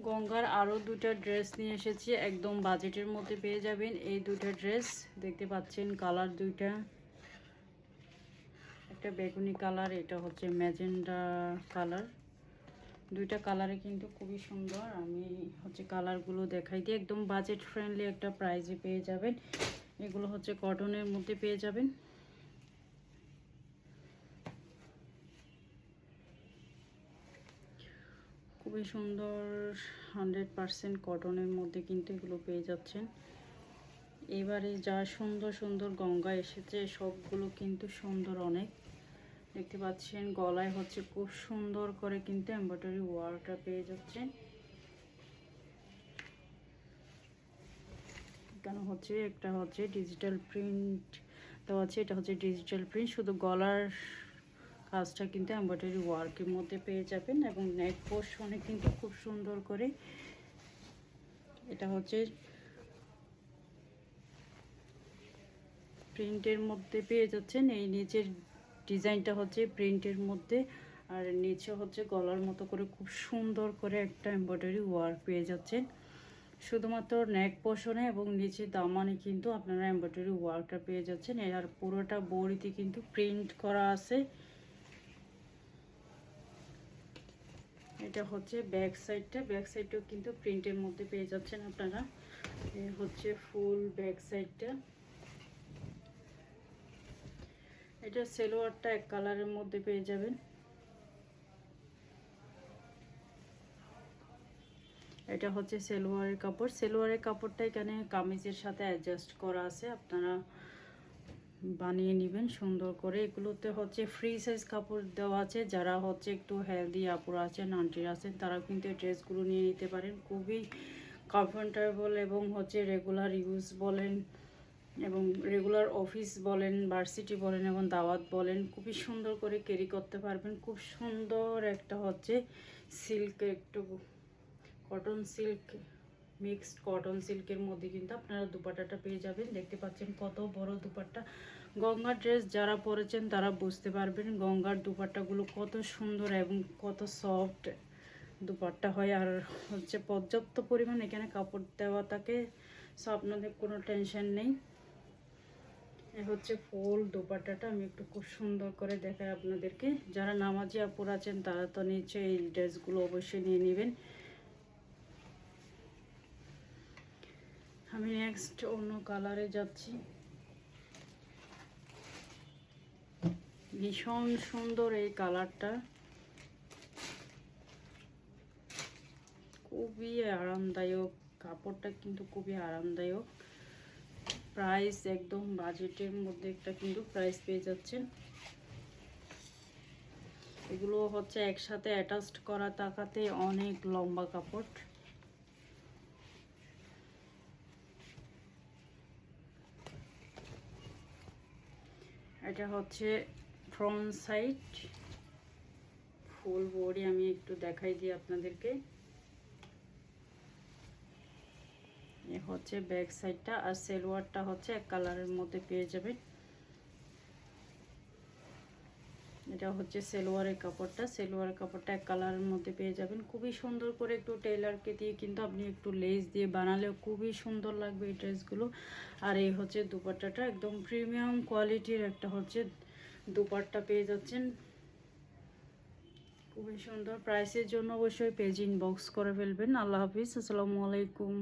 গঙ্গার আরও দুটা ড্রেস নিয়ে এসেছি, একদম বাজেটের মধ্যে পেয়ে যাবেন এই দুটা ড্রেস। দেখতে পাচ্ছেন কালার দুইটা, একটা বেগুনি কালার, এটা হচ্ছে ম্যাজেন্ডা কালার। দুইটা কালারে কিন্তু খুবই সুন্দর। আমি হচ্ছে কালারগুলো দেখাই দিই। একদম বাজেট ফ্রেন্ডলি একটা প্রাইজে পেয়ে যাবেন। এগুলো হচ্ছে কটনের মধ্যে পেয়ে যাবেন। খুবই সুন্দর 100% কটনের মধ্যে কিন্তু এগুলো পেয়ে যাচ্ছেন। এবারে যা সুন্দর সুন্দর গঙ্গা এসেছে সবগুলো কিন্তু সুন্দর অনেক। দেখতে পাচ্ছেন গলায় হচ্ছে খুব সুন্দর করে কিন্তু এমব্রয়ডারি ওয়ার্কটা পেয়ে যাচ্ছেন। কেন হচ্ছে একটা হচ্ছে ডিজিটাল প্রিন্ট দেওয়া আছে, এটা হচ্ছে ডিজিটাল প্রিন্ট, শুধু গলার কাজটা কিন্তু এমব্রয়ডারি ওয়ার্কের মধ্যে পেয়ে যাবেন। এবং নেক পোর্শনে কিন্তু খুব সুন্দর করে এটা হচ্ছে প্রিন্টের মধ্যে পেয়ে যাচ্ছেন। এই নিচের ডিজাইনটা হচ্ছে প্রিন্টের মধ্যে, আর নিচে হচ্ছে গলার মতো করে খুব সুন্দর করে একটা এমব্রয়ডারি ওয়ার্ক পেয়ে যাচ্ছেন শুধুমাত্র নেক পোর্শনে। এবং নিচে দামানে কিন্তু আপনারা এমব্রয়ডারি ওয়ার্কটা পেয়ে যাচ্ছেন। আর পুরোটা বডিতে কিন্তু প্রিন্ট করা আছে। এটা হচ্ছে ব্যাক সাইডটা, ব্যাক সাইডটাও কিন্তু প্রিন্টের মধ্যে পেয়ে যাচ্ছেন আপনারা। হচ্ছে ফুল ব্যাক সাইডটা। এটা সেলোয়ারটা এক কালারের মধ্যে পেয়ে যাবেন। এটা হচ্ছে সেলোয়ারের কাপড়। সেলোয়ারের কাপড়টা এখানে কামিজের সাথে অ্যাডজাস্ট করা আছে, আপনারা বানিয়ে নেবেন সুন্দর করে। এগুলোতে হচ্ছে ফ্রি সাইজ কাপড় দেওয়া আছে। যারা হচ্ছে একটু হেলদি আপুরা আছেন, আন্টিরা আছেন, তারা কিন্তু এই ড্রেসগুলো নিয়ে নিতে পারেন। খুবই কমফোর্টেবল এবং হচ্ছে রেগুলার ইউজ বলেন এবং রেগুলার অফিস বলেন, ভার্সিটি বলেন এবং দাওয়াত বলেন, খুবই সুন্দর করে ক্যারি করতে পারবেন। খুব সুন্দর একটা হচ্ছে সিল্ক, একটু কটন সিল্ক, মিক্সড কটন সিল্কের মধ্যে কিন্তু আপনারা দুপাট্টাটা পেয়ে যাবেন। দেখতে পাচ্ছেন কত বড় দুপাট্টা। গঙ্গার ড্রেস যারা পরেছেন তারা বুঝতে পারবেন গঙ্গার দুপাট্টাগুলো কত সুন্দর এবং কত সফট দুপাট্টা হয়। আর হচ্ছে পর্যাপ্ত পরিমাণ এখানে কাপড় দেওয়া থাকে, সো আপনাদের কোনো টেনশন নেই। এ হচ্ছে ফুল দুপাট্টাটা, আমি একটু খুব সুন্দর করে দেখাই আপনাদেরকে। যারা নামাজি আপুর আছেন তারা তো নিচে এই ড্রেসগুলো অবশ্যই নিয়ে নেবেন। আমি নেক্সট অন্য কালারে যাচ্ছি। ভীষণ সুন্দর এই কালারটা, খুবই আরামদায়ক। কাপড়টা কিন্তু খুবই আরামদায়ক। প্রাইস একদম বাজেটের মধ্যে একটা কিন্তু প্রাইস পেয়ে যাচ্ছেন। এগুলো হচ্ছে একসাথে অ্যাটাচড করা তাকাতে অনেক লম্বা কাপড়। এটা হচ্ছে ফ্রন্ট সাইড, ফুল বডি আমি একটু দেখাই দিই আপনাদেরকে। এ হচ্ছে ব্যাক সাইডটা, আর সেলোয়ারটা হচ্ছে এক কালারের মধ্যে পেয়ে যাবেন। এটা হচ্ছে সেলোয়ারের কাপড়টা, সেলোয়ারের কাপড়টা এক কালারের মধ্যে পেয়ে যাবেন। খুবই সুন্দর করে একটু টেইলারকে দিয়ে কিন্তু আপনি একটু লেস দিয়ে বানালেও খুবই সুন্দর লাগবে এই ড্রেসগুলো। আর এই হচ্ছে দুপাট্টাটা, একদম প্রিমিয়াম কোয়ালিটির একটা হচ্ছে দুপাট্টা পেয়ে যাচ্ছেন, খুবই সুন্দর। প্রাইসের জন্য অবশ্যই পেজ ইনবক্স করে ফেলবেন। আল্লাহ হাফিজ, আসসালামু আলাইকুম।